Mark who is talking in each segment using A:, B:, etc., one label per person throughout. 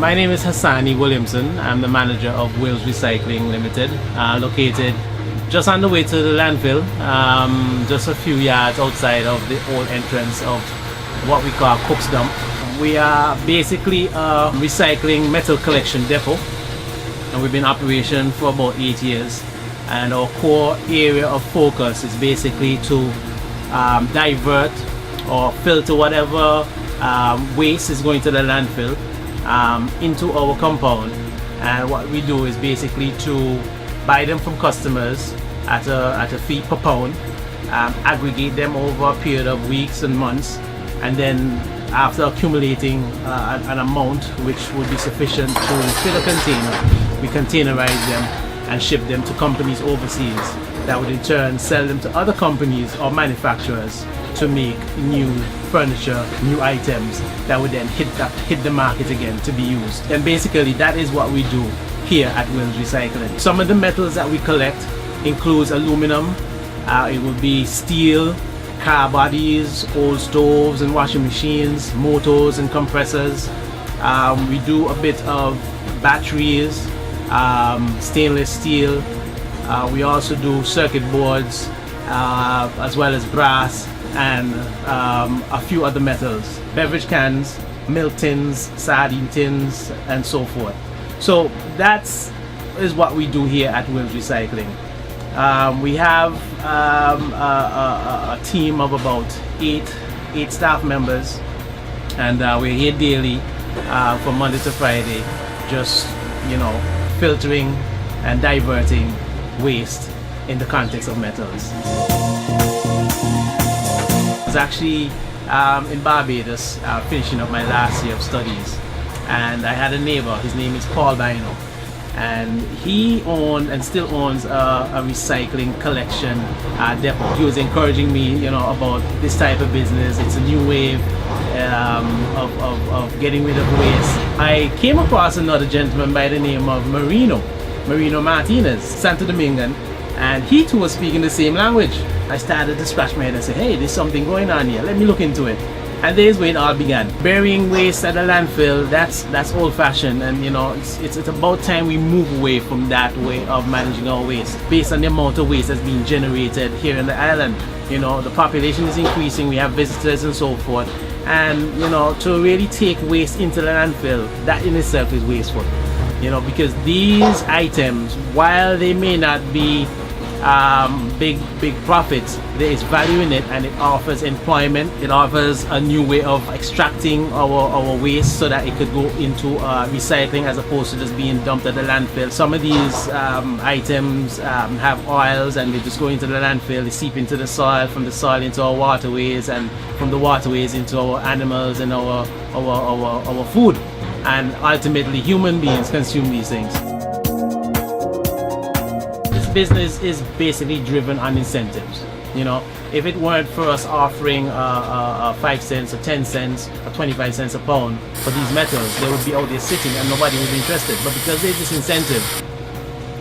A: My name is Hassani Williamson. I'm the manager of Wales Recycling Limited, located just on the way to the landfill, just a few yards outside of the old entrance of what we call Cook's Dump. We are basically a recycling metal collection depot, and we've been in operation for about 8 years. And our core area of focus is basically to divert or filter whatever waste is going to the landfill into our compound. And what we do is basically to buy them from customers at a fee per pound, aggregate them over a period of weeks and months, and then after accumulating an amount which would be sufficient to fill a container, we containerize them and ship them to companies overseas that would in turn sell them to other companies or manufacturers to make new furniture, new items that would then hit the market again to be used. And basically that is what we do here at Wales Recycling. Some of the metals that we collect includes aluminum, it will be steel, car bodies, old stoves and washing machines, motors and compressors. We do a bit of batteries, stainless steel. We also do circuit boards, as well as brass and a few other metals. Beverage cans, milk tins, sardine tins, and so forth. So that is what we do here at Wales Recycling. We have a team of about eight staff members, and we're here daily from Monday to Friday, just filtering and diverting waste in the context of metals. I was actually in Barbados finishing up my last year of studies, and I had a neighbor. His name is Paul Bino, and he owned and still owns a recycling collection depot. He was encouraging me about this type of business. It's a new wave of getting rid of waste. I came across another gentleman by the name of Marino Martinez, Santo Domingan, and he too was speaking the same language. I started to scratch my head and say, hey, there's something going on here, let me look into it. And there's where it all began. Burying waste at a landfill, that's old-fashioned, and it's about time we move away from that way of managing our waste based on the amount of waste that's being generated here in the island. The population is increasing, we have visitors and so forth, and to really take waste into the landfill, that in itself is wasteful. Because these items, while they may not be big profits, there is value in it, and it offers employment. It offers a new way of extracting our waste so that it could go into recycling as opposed to just being dumped at the landfill. Some of these items have oils, and they just go into the landfill, they seep into the soil, from the soil into our waterways, and from the waterways into our animals and our food, and ultimately human beings consume these things. Business is basically driven on incentives. If it weren't for us offering 5 cents or 10 cents or 25 cents a pound for these metals, they would be out there sitting and nobody would be interested. But because there's this incentive,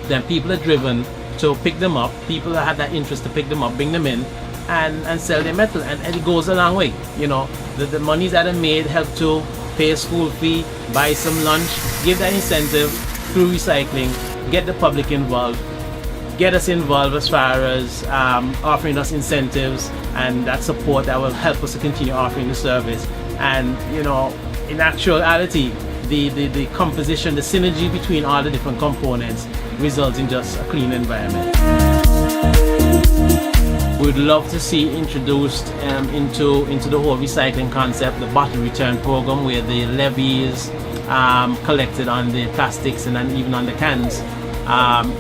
A: then people are driven to pick them up. People that have that interest to pick them up, bring them in and sell their metal, and it goes a long way. The monies that are made help to pay a school fee, buy some lunch, give that incentive through recycling, get the public involved, get us involved as far as offering us incentives and that support that will help us to continue offering the service. And in actuality, the composition, the synergy between all the different components results in just a clean environment. We'd love to see introduced into the whole recycling concept, the bottle return program, where the levy is collected on the plastics and then even on the cans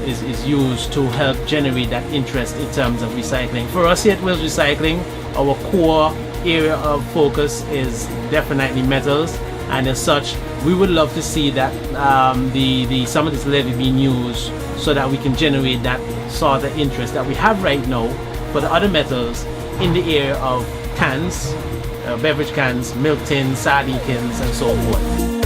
A: is used to help generate that interest in terms of recycling. For us here at Wales Recycling, our core area of focus is definitely metals, and as such we would love to see that some of this levy being used so that we can generate that sort of interest that we have right now for the other metals in the area of cans, beverage cans, milk tins, sardine tins, and so forth.